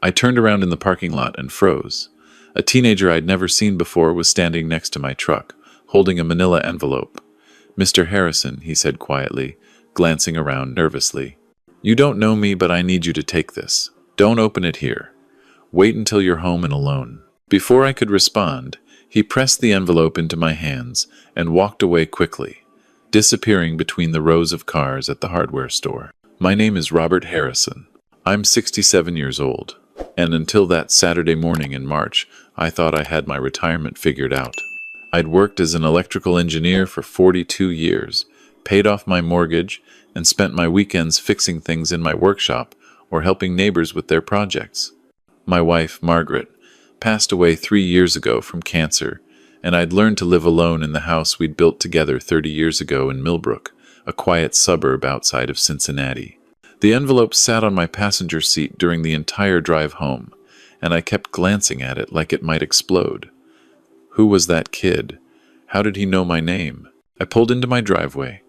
I turned around in the parking lot and froze. A teenager I'd never seen before was standing next to my truck, holding a manila envelope. "Mr. Harrison," he said quietly, glancing around nervously. "You don't know me, but I need you to take this. Don't open it here. Wait until you're home and alone." Before I could respond, he pressed the envelope into my hands and walked away quickly, disappearing between the rows of cars at the hardware store. My name is Robert Harrison. I'm 67 years old, and until that Saturday morning in March, I thought I had my retirement figured out. I'd worked as an electrical engineer for 42 years, paid off my mortgage, and spent my weekends fixing things in my workshop or helping neighbors with their projects. My wife, Margaret, passed away 3 years ago from cancer, and I'd learned to live alone in the house we'd built together 30 years ago in Millbrook, a quiet suburb outside of Cincinnati. The envelope sat on my passenger seat during the entire drive home, and I kept glancing at it like it might explode. Who was that kid? How did he know my name? I pulled into my driveway,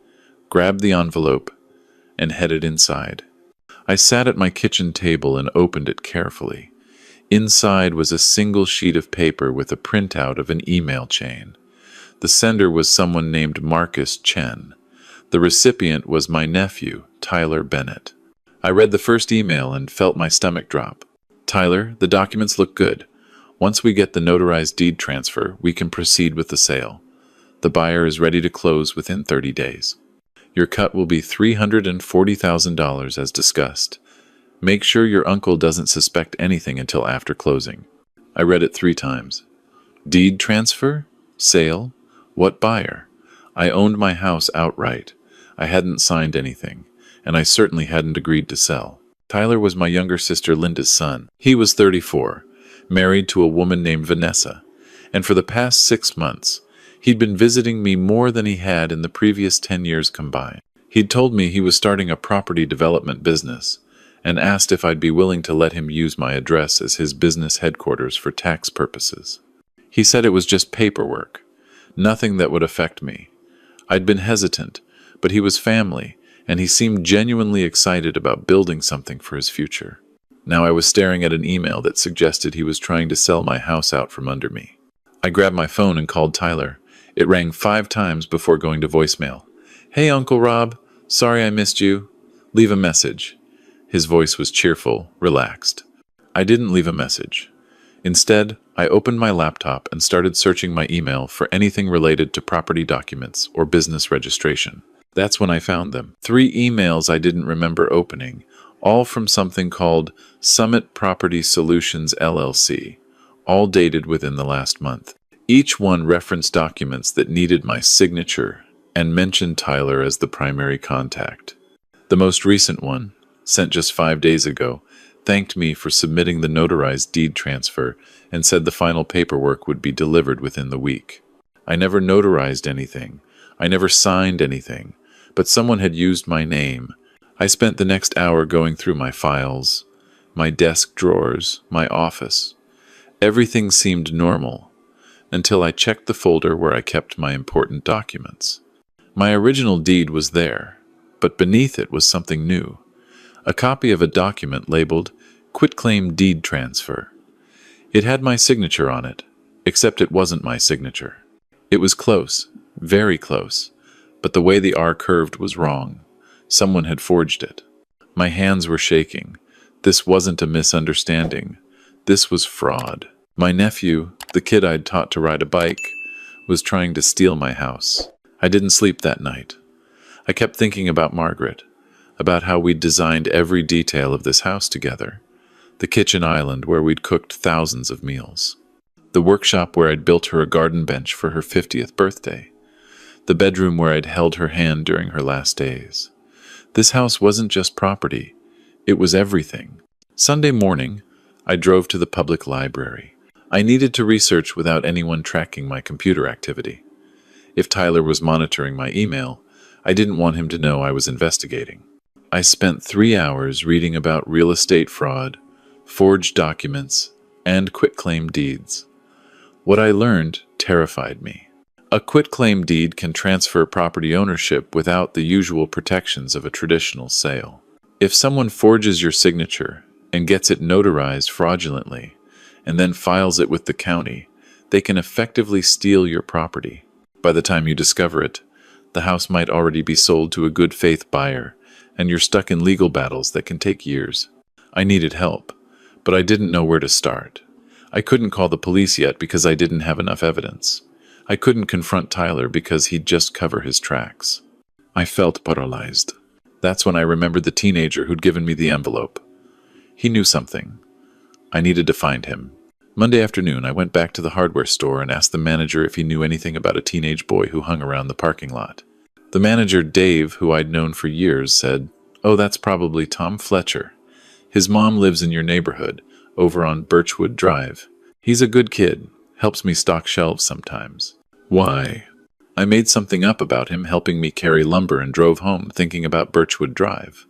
grabbed the envelope, and headed inside. I sat at my kitchen table and opened it carefully. Inside was a single sheet of paper with a printout of an email chain. The sender was someone named Marcus Chen. The recipient was my nephew, Tyler Bennett. I read the first email and felt my stomach drop. "Tyler, the documents look good. Once we get the notarized deed transfer, we can proceed with the sale. The buyer is ready to close within 30 days. Your cut will be $340,000 as discussed. Make sure your uncle doesn't suspect anything until after closing." I read it 3 times. Deed transfer? Sale? What buyer? I owned my house outright. I hadn't signed anything, and I certainly hadn't agreed to sell. Tyler was my younger sister Linda's son. He was 34, married to a woman named Vanessa, and for the past 6 months, he'd been visiting me more than he had in the previous 10 years combined. He'd told me he was starting a property development business, and asked if I'd be willing to let him use my address as his business headquarters for tax purposes. He said it was just paperwork, nothing that would affect me. I'd been hesitant, but he was family, and he seemed genuinely excited about building something for his future. Now I was staring at an email that suggested he was trying to sell my house out from under me. I grabbed my phone and called Tyler. It rang 5 times before going to voicemail. "Hey, Uncle Rob. Sorry I missed you. Leave a message." His voice was cheerful, relaxed. I didn't leave a message. Instead, I opened my laptop and started searching my email for anything related to property documents or business registration. That's when I found them. 3 emails I didn't remember opening, all from something called Summit Property Solutions LLC, all dated within the last month. Each one referenced documents that needed my signature and mentioned Tyler as the primary contact. The most recent one, sent just 5 days ago, thanked me for submitting the notarized deed transfer and said the final paperwork would be delivered within the week. I never notarized anything. I never signed anything, but someone had used my name. I spent the next hour going through my files, my desk drawers, my office. Everything seemed normal until I checked the folder where I kept my important documents. My original deed was there, but beneath it was something new. A copy of a document labeled Quitclaim Deed Transfer. It had my signature on it, except it wasn't my signature. It was close, very close, but the way the R curved was wrong. Someone had forged it. My hands were shaking. This wasn't a misunderstanding. This was fraud. My nephew, the kid I'd taught to ride a bike, was trying to steal my house. I didn't sleep that night. I kept thinking about Margaret, about how we'd designed every detail of this house together. The kitchen island where we'd cooked thousands of meals. The workshop where I'd built her a garden bench for her 50th birthday. The bedroom where I'd held her hand during her last days. This house wasn't just property. It was everything. Sunday morning, I drove to the public library. I needed to research without anyone tracking my computer activity. If Tyler was monitoring my email, I didn't want him to know I was investigating. I spent 3 hours reading about real estate fraud, forged documents, and quitclaim deeds. What I learned terrified me. A quitclaim deed can transfer property ownership without the usual protections of a traditional sale. If someone forges your signature, and gets it notarized fraudulently, and then files it with the county, they can effectively steal your property. By the time you discover it, the house might already be sold to a good faith buyer, and you're stuck in legal battles that can take years. I needed help, but I didn't know where to start. I couldn't call the police yet because I didn't have enough evidence. I couldn't confront Tyler because he'd just cover his tracks. I felt paralyzed. That's when I remembered the teenager who'd given me the envelope. He knew something. I needed to find him. Monday afternoon, I went back to the hardware store and asked the manager if he knew anything about a teenage boy who hung around the parking lot. The manager, Dave, who I'd known for years, said, "Oh, that's probably Tom Fletcher. His mom lives in your neighborhood, over on Birchwood Drive. He's a good kid, helps me stock shelves sometimes." Why? I made something up about him helping me carry lumber and drove home thinking about Birchwood Drive.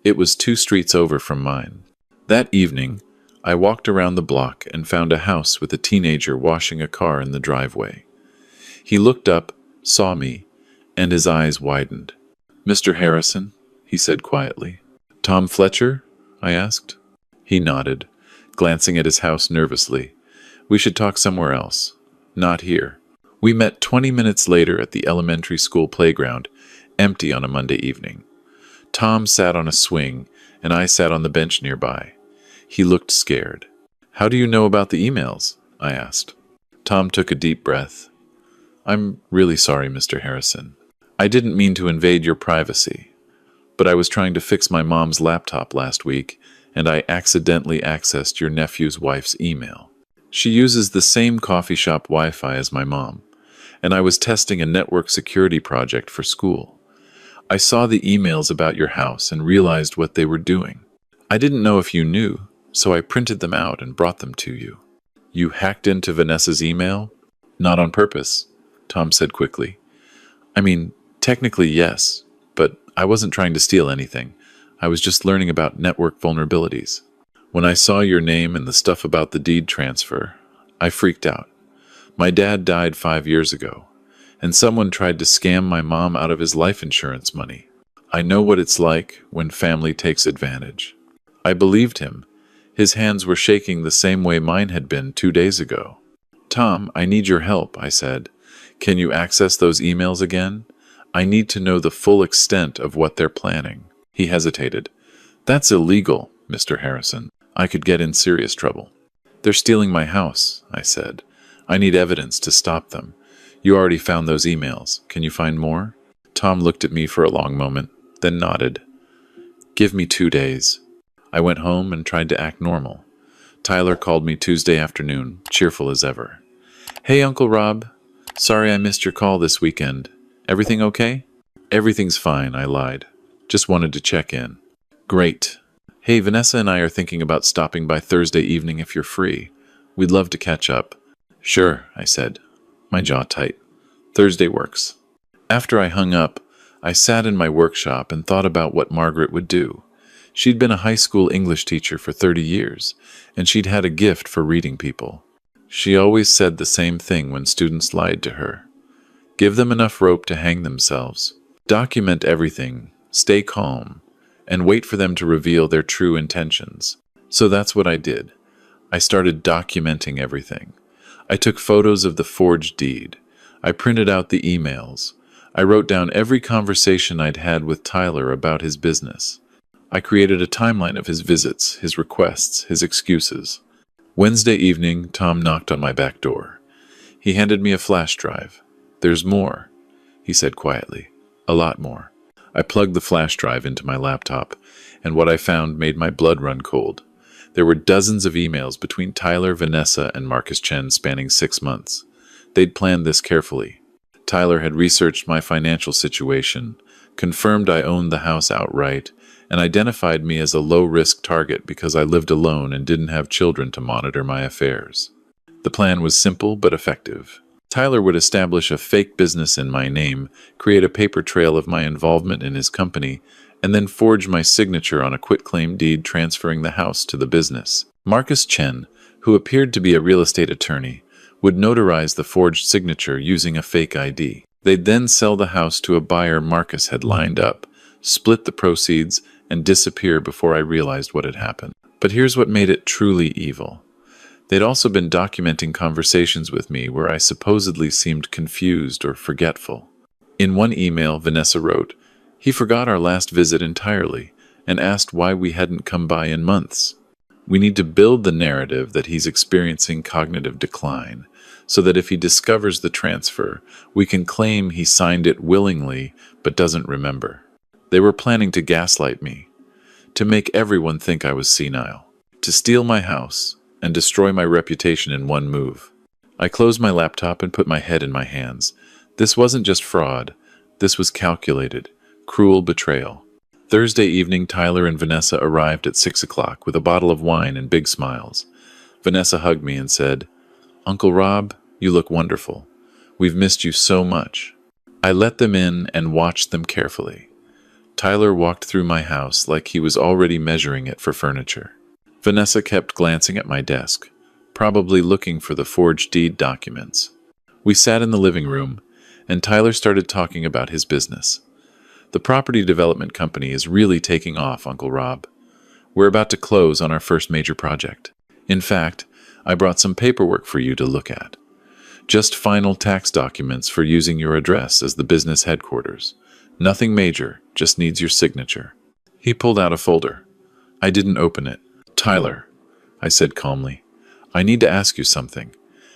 It was 2 streets over from mine. That evening, I walked around the block and found a house with a teenager washing a car in the driveway. He looked up, saw me, and his eyes widened. "Mr. Harrison," he said quietly. "Tom Fletcher?" I asked. He nodded, glancing at his house nervously. "We should talk somewhere else. Not here." We met 20 minutes later at the elementary school playground, empty on a Monday evening. Tom sat on a swing, and I sat on the bench nearby. He looked scared. "How do you know about the emails?" I asked. Tom took a deep breath. "I'm really sorry, Mr. Harrison. I didn't mean to invade your privacy, but I was trying to fix my mom's laptop last week, and I accidentally accessed your nephew's wife's email. She uses the same coffee shop Wi-Fi as my mom, and I was testing a network security project for school. I saw the emails about your house and realized what they were doing. I didn't know if you knew, so I printed them out and brought them to you." "You hacked into Vanessa's email?" "Not on purpose," Tom said quickly. "I mean, technically yes, but I wasn't trying to steal anything. I was just learning about network vulnerabilities. When I saw your name and the stuff about the deed transfer, I freaked out. My dad died 5 years ago, and someone tried to scam my mom out of his life insurance money. I know what it's like when family takes advantage." I believed him. His hands were shaking the same way mine had been 2 days ago. "Tom, I need your help," I said. "Can you access those emails again? I need to know the full extent of what they're planning." He hesitated. "That's illegal, Mr. Harrison. I could get in serious trouble." "They're stealing my house," I said. "I need evidence to stop them. You already found those emails. Can you find more?" Tom looked at me for a long moment, then nodded. "Give me 2 days." I went home and tried to act normal. Tyler called me Tuesday afternoon, cheerful as ever. "Hey, Uncle Rob. Sorry I missed your call this weekend. Everything okay?" "Everything's fine," I lied. "Just wanted to check in." "Great. Hey, Vanessa and I are thinking about stopping by Thursday evening if you're free. We'd love to catch up." "Sure," I said, my jaw tight. "Thursday works." After I hung up, I sat in my workshop and thought about what Margaret would do. She'd been a high school English teacher for 30 years, and she'd had a gift for reading people. She always said the same thing when students lied to her. Give them enough rope to hang themselves. Document everything, stay calm, and wait for them to reveal their true intentions. So that's what I did. I started documenting everything. I took photos of the forged deed. I printed out the emails. I wrote down every conversation I'd had with Tyler about his business. I created a timeline of his visits, his requests, his excuses. Wednesday evening, Tom knocked on my back door. He handed me a flash drive. "There's more," he said quietly. "A lot more." I plugged the flash drive into my laptop, and what I found made my blood run cold. There were dozens of emails between Tyler, Vanessa, and Marcus Chen spanning 6 months. They'd planned this carefully. Tyler had researched my financial situation, confirmed I owned the house outright, and identified me as a low-risk target because I lived alone and didn't have children to monitor my affairs. The plan was simple but effective. Tyler would establish a fake business in my name, create a paper trail of my involvement in his company, and then forge my signature on a quitclaim deed transferring the house to the business. Marcus Chen, who appeared to be a real estate attorney, would notarize the forged signature using a fake ID. They'd then sell the house to a buyer Marcus had lined up, split the proceeds, and disappear before I realized what had happened. But here's what made it truly evil. They'd also been documenting conversations with me where I supposedly seemed confused or forgetful. In one email, Vanessa wrote, "He forgot our last visit entirely and asked why we hadn't come by in months. We need to build the narrative that he's experiencing cognitive decline, so that if he discovers the transfer, we can claim he signed it willingly but doesn't remember." They were planning to gaslight me, to make everyone think I was senile, to steal my house, and destroy my reputation in one move. I closed my laptop and put my head in my hands. This wasn't just fraud. This was calculated, cruel betrayal. Thursday evening, Tyler and Vanessa arrived at 6 o'clock with a bottle of wine and big smiles. Vanessa hugged me and said, "Uncle Rob, you look wonderful. We've missed you so much." I let them in and watched them carefully. Tyler walked through my house like he was already measuring it for furniture. Vanessa kept glancing at my desk, probably looking for the forged deed documents. We sat in the living room, and Tyler started talking about his business. "The property development company is really taking off, Uncle Rob. We're about to close on our first major project. In fact, I brought some paperwork for you to look at. Just final tax documents for using your address as the business headquarters. Nothing major, just needs your signature." He pulled out a folder. I didn't open it. "Tyler," I said calmly, "I need to ask you something.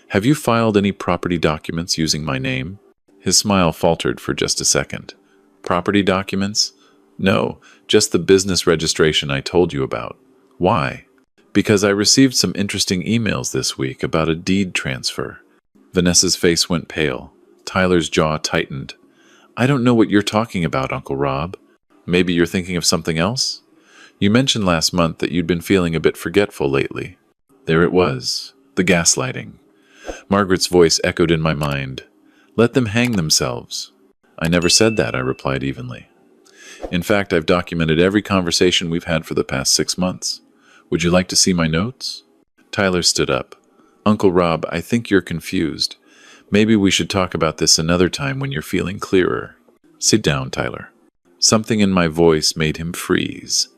Have you filed any property documents using my name?" His smile faltered for just a second. "Property documents? No, just the business registration I told you about." "Why?" "Because I received some interesting emails this week about a deed transfer." Vanessa's face went pale. Tyler's jaw tightened. "I don't know what you're talking about, Uncle Rob. Maybe you're thinking of something else? You mentioned last month that you'd been feeling a bit forgetful lately." There it was, the gaslighting. Margaret's voice echoed in my mind. "Let them hang themselves." "I never said that," I replied evenly. "In fact, I've documented every conversation we've had for the past 6 months. Would you like to see my notes?" Tyler stood up. "Uncle Rob, I think you're confused. Maybe we should talk about this another time when you're feeling clearer." "Sit down, Tyler." Something in my voice made him freeze.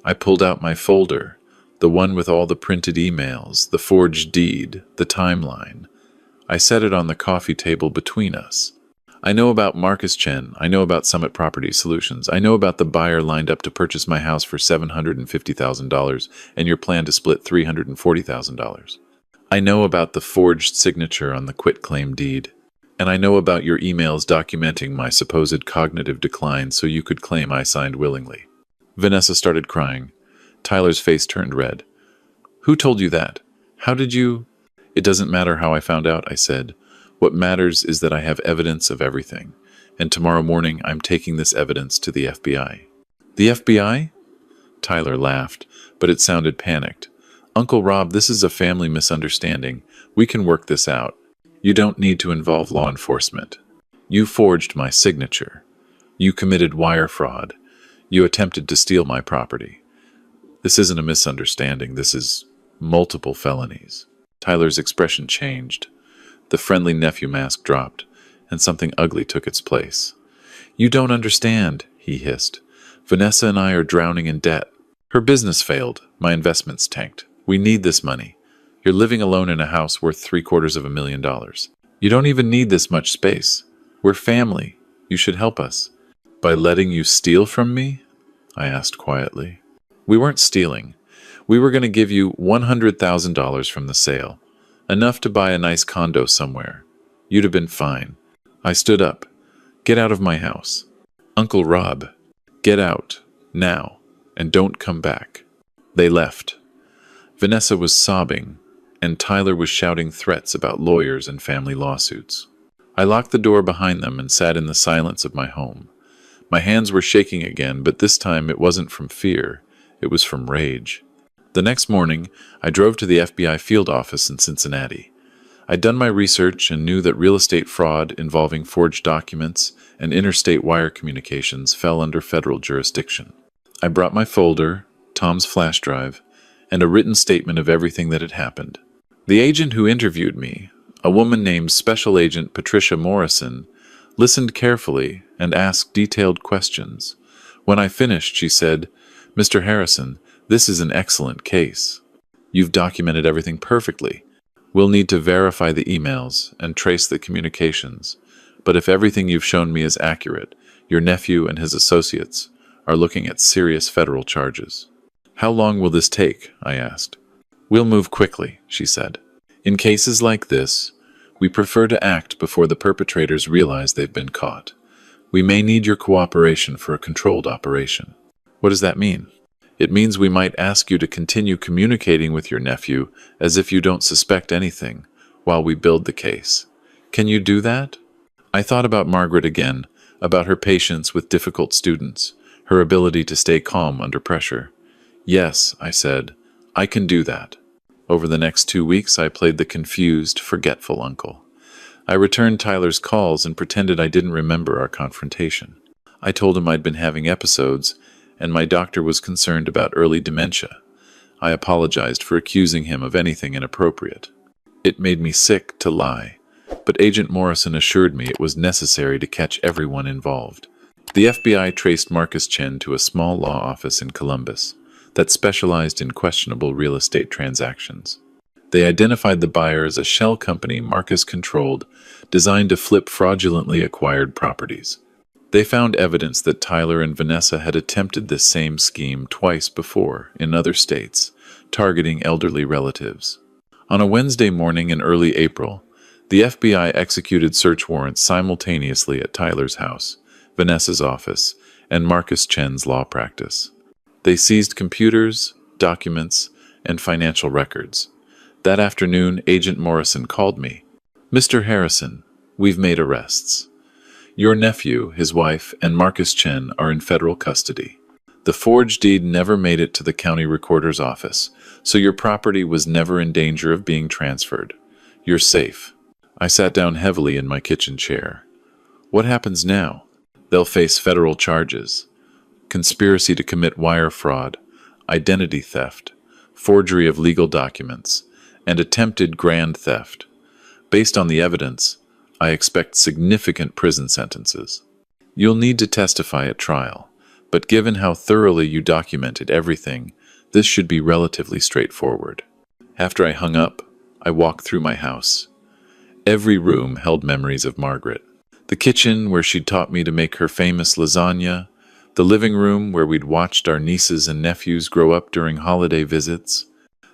I pulled out my folder, the one with all the printed emails, the forged deed, the timeline. I set it on the coffee table between us. "I know about Marcus Chen. I know about Summit Property Solutions. I know about the buyer lined up to purchase my house for $750,000 and your plan to split $340,000. I know about the forged signature on the quitclaim deed. And I know about your emails documenting my supposed cognitive decline so you could claim I signed willingly." Vanessa started crying. Tyler's face turned red. "Who told you that? How did you—" "It doesn't matter how I found out," I said. "What matters is that I have evidence of everything. And tomorrow morning I'm taking this evidence to the FBI." "The FBI?" Tyler laughed, but it sounded panicked. "Uncle Rob, this is a family misunderstanding. We can work this out. You don't need to involve law enforcement. You forged my signature. You committed wire fraud. You attempted to steal my property. This isn't a misunderstanding. This is multiple felonies." Tyler's expression changed. The friendly nephew mask dropped, and something ugly took its place. "You don't understand," he hissed. "Vanessa and I are drowning in debt. Her business failed. My investments tanked. We need this money. You're living alone in a house worth $750,000. You don't even need this much space. We're family. You should help us." "By letting you steal from me?" I asked quietly. "We weren't stealing. We were going to give you $100,000 from the sale. Enough to buy a nice condo somewhere. You'd have been fine." I stood up. "Get out of my house." "Uncle Rob, get out. Now. And don't come back." They left. Vanessa was sobbing, and Tyler was shouting threats about lawyers and family lawsuits. I locked the door behind them and sat in the silence of my home. My hands were shaking again, but this time it wasn't from fear. It was from rage. The next morning, I drove to the FBI field office in Cincinnati. I'd done my research and knew that real estate fraud involving forged documents and interstate wire communications fell under federal jurisdiction. I brought my folder, Tom's flash drive, and a written statement of everything that had happened. The agent who interviewed me, a woman named Special Agent Patricia Morrison, listened carefully and asked detailed questions. When I finished, she said, "Mr. Harrison, This is an excellent case. You've documented everything perfectly. We'll need to verify the emails and trace the communications. But if everything you've shown me is accurate, your nephew and his associates are looking at serious federal charges. How long will this take? I asked. We'll move quickly, she said. In cases like this, we prefer to act before the perpetrators realize they've been caught. We may need your cooperation for a controlled operation. What does that mean? It means we might ask you to continue communicating with your nephew as if you don't suspect anything while we build the case. Can you do that? I thought about Margaret again, about her patience with difficult students, her ability to stay calm under pressure. Yes, I said, I can do that. Over the next 2 weeks, I played the confused, forgetful uncle. I returned Tyler's calls and pretended I didn't remember our confrontation. I told him I'd been having episodes, and my doctor was concerned about early dementia. I apologized for accusing him of anything inappropriate. It made me sick to lie, but Agent Morrison assured me it was necessary to catch everyone involved. The FBI traced Marcus Chen to a small law office in Columbus that specialized in questionable real estate transactions. They identified the buyer as a shell company Marcus controlled, designed to flip fraudulently acquired properties. They found evidence that Tyler and Vanessa had attempted this same scheme twice before in other states, targeting elderly relatives. On a Wednesday morning in early April, the FBI executed search warrants simultaneously at Tyler's house, Vanessa's office, and Marcus Chen's law practice. They seized computers, documents, and financial records. That afternoon, Agent Morrison called me. Mr. Harrison, we've made arrests. Your nephew, his wife, and Marcus Chen are in federal custody. The forged deed never made it to the county recorder's office, so your property was never in danger of being transferred. You're safe. I sat down heavily in my kitchen chair. What happens now? They'll face federal charges: conspiracy to commit wire fraud, identity theft, forgery of legal documents, and attempted grand theft. Based on the evidence, I expect significant prison sentences. You'll need to testify at trial, but given how thoroughly you documented everything, this should be relatively straightforward. After I hung up, I walked through my house. Every room held memories of Margaret. The kitchen, where she'd taught me to make her famous lasagna, the living room where we'd watched our nieces and nephews grow up during holiday visits,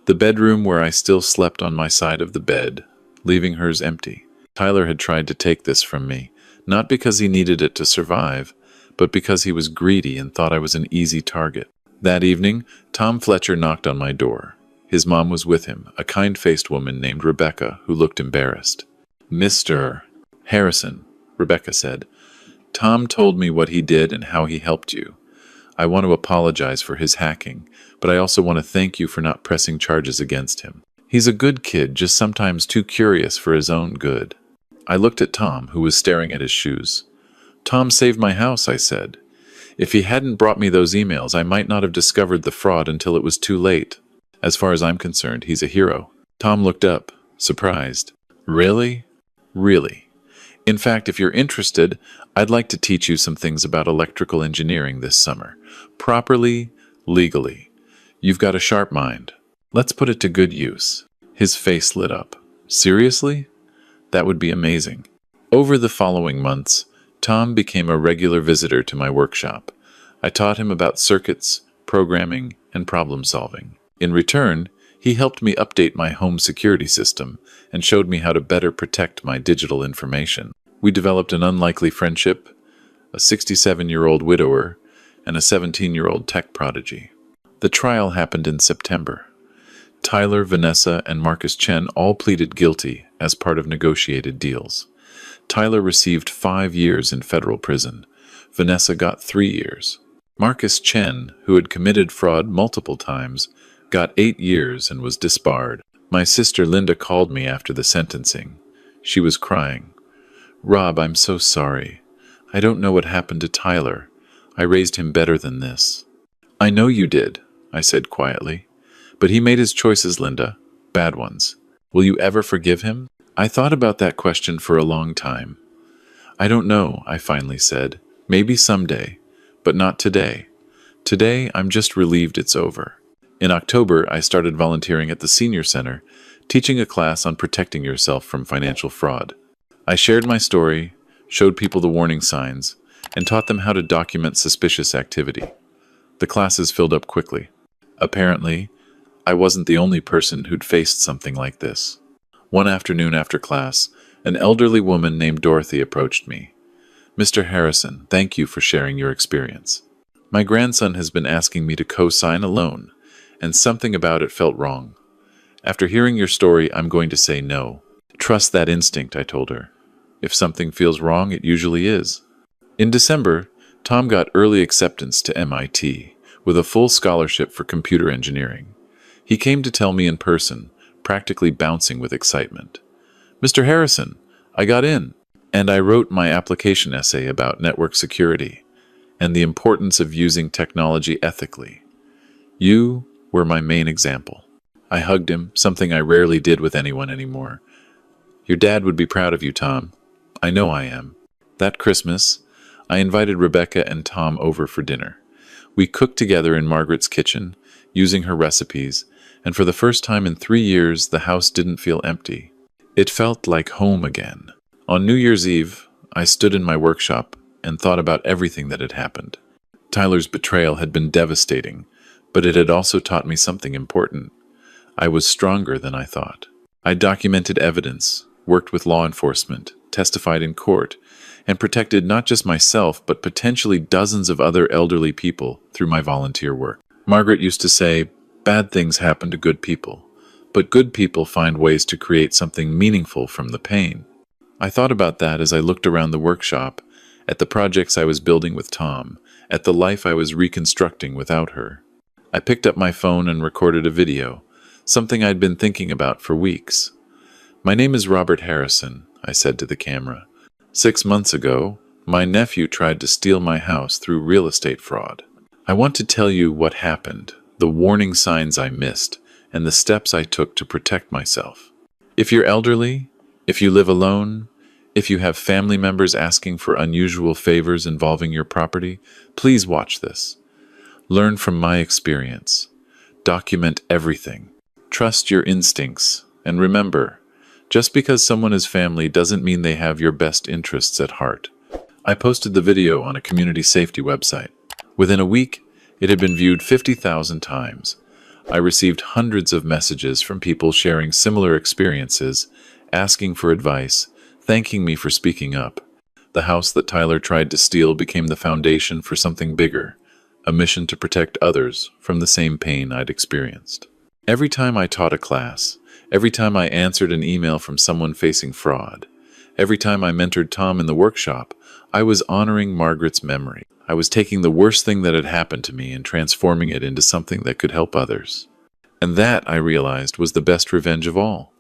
the bedroom where I still slept on my side of the bed, leaving hers empty. Tyler had tried to take this from me, not because he needed it to survive, but because he was greedy and thought I was an easy target. That evening, Tom Fletcher knocked on my door. His mom was with him, a kind-faced woman named Rebecca, who looked embarrassed. Mr. Harrison, Rebecca said, Tom told me what he did and how he helped you. I want to apologize for his hacking, but I also want to thank you for not pressing charges against him. He's a good kid, just sometimes too curious for his own good. I looked at Tom, who was staring at his shoes. Tom saved my house, I said. If he hadn't brought me those emails, I might not have discovered the fraud until it was too late. As far as I'm concerned, he's a hero. Tom looked up, surprised. Really? Really? In fact, if you're interested, I'd like to teach you some things about electrical engineering this summer. Properly, legally. You've got a sharp mind. Let's put it to good use. His face lit up. Seriously? That would be amazing. Over the following months, Tom became a regular visitor to my workshop. I taught him about circuits, programming, and problem solving. In return, he helped me update my home security system and showed me how to better protect my digital information. We developed an unlikely friendship, a 67-year-old widower, and a 17-year-old tech prodigy. The trial happened in September. Tyler, Vanessa, and Marcus Chen all pleaded guilty as part of negotiated deals. Tyler received 5 years in federal prison. Vanessa got 3 years. Marcus Chen, who had committed fraud multiple times, got 8 years and was disbarred. My sister Linda called me after the sentencing. She was crying. Rob, I'm so sorry. I don't know what happened to Tyler. I raised him better than this. I know you did, I said quietly. But he made his choices, Linda. Bad ones. Will you ever forgive him? I thought about that question for a long time. I don't know, I finally said. Maybe someday, but not today. Today, I'm just relieved it's over. In October, I started volunteering at the Senior Center, teaching a class on protecting yourself from financial fraud. I shared my story, showed people the warning signs, and taught them how to document suspicious activity. The classes filled up quickly. Apparently, I wasn't the only person who'd faced something like this. One afternoon after class, an elderly woman named Dorothy approached me. "Mr. Harrison, thank you for sharing your experience. My grandson has been asking me to co-sign a loan, and something about it felt wrong. After hearing your story, I'm going to say no. Trust that instinct," I told her. "If something feels wrong, it usually is." In December, Tom got early acceptance to MIT, with a full scholarship for computer engineering. He came to tell me in person, practically bouncing with excitement. "Mr. Harrison, I got in, and I wrote my application essay about network security and the importance of using technology ethically. You were my main example." I hugged him, something I rarely did with anyone anymore. "Your dad would be proud of you, Tom. I know I am." That Christmas, I invited Rebecca and Tom over for dinner. We cooked together in Margaret's kitchen, using her recipes, and for the first time in 3 years, the house didn't feel empty. It felt like home again. On New Year's Eve, I stood in my workshop and thought about everything that had happened. Tyler's betrayal had been devastating, but it had also taught me something important. I was stronger than I thought. I documented evidence, worked with law enforcement, testified in court, and protected not just myself, but potentially dozens of other elderly people through my volunteer work. Margaret used to say, "Bad things happen to good people, but good people find ways to create something meaningful from the pain." I thought about that as I looked around the workshop, at the projects I was building with Tom, at the life I was reconstructing without her. I picked up my phone and recorded a video, something I'd been thinking about for weeks. "My name is Robert Harrison," I said to the camera. 6 months ago, my nephew tried to steal my house through real estate fraud. I want to tell you what happened, the warning signs I missed, and the steps I took to protect myself. If you're elderly, if you live alone, if you have family members asking for unusual favors involving your property, please watch this. Learn from my experience. Document everything. Trust your instincts, and remember, just because someone is family doesn't mean they have your best interests at heart. I posted the video on a community safety website. Within a week, it had been viewed 50,000 times. I received hundreds of messages from people sharing similar experiences, asking for advice, thanking me for speaking up. The house that Tyler tried to steal became the foundation for something bigger, a mission to protect others from the same pain I'd experienced. Every time I taught a class, every time I answered an email from someone facing fraud, every time I mentored Tom in the workshop, I was honoring Margaret's memory. I was taking the worst thing that had happened to me and transforming it into something that could help others. And that, I realized, was the best revenge of all.